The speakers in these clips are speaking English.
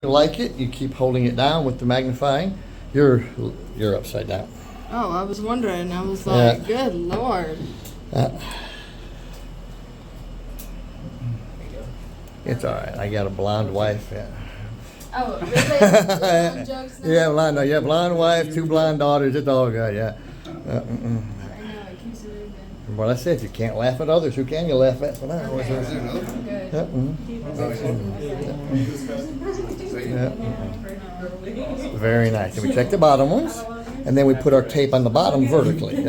you like it, you keep holding it down with the magnifying. You're upside down. Oh, I was wondering. I was like, good Lord. It's all right. I got a blonde wife. Yeah. Oh, really? Jokes now? Yeah, blonde wife, 2 blonde daughters. It's all good. Yeah. I know, it keeps it moving. Well, I said you can't laugh at others. Who can you laugh at? Well, Okay. yeah. Good. Very nice. And we check the bottom ones, and then we put our tape on the bottom vertically.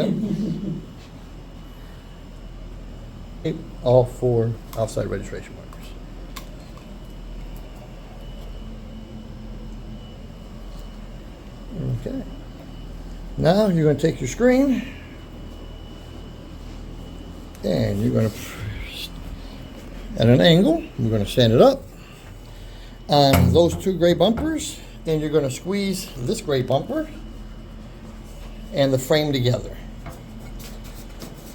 Yep. All 4 outside registration markers. Okay. Now you're going to take your screen, and you're going to, at an angle, you're going to stand it up on those 2 gray bumpers, and you're going to squeeze this gray bumper and the frame together.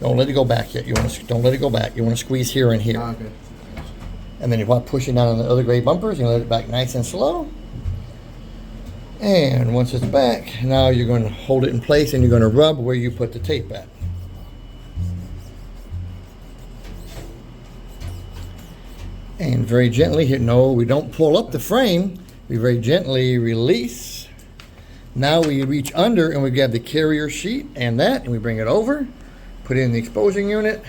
Don't let it go back yet. Don't let it go back. You want to squeeze here and here. Okay. And then you want pushing down on the other gray bumpers, you let it back nice and slow. And once it's back, now you're going to hold it in place and you're going to rub where you put the tape at. And very gently hit, no, we don't pull up the frame. We very gently release. Now we reach under and we grab the carrier sheet and we bring it over, put it in the exposing unit,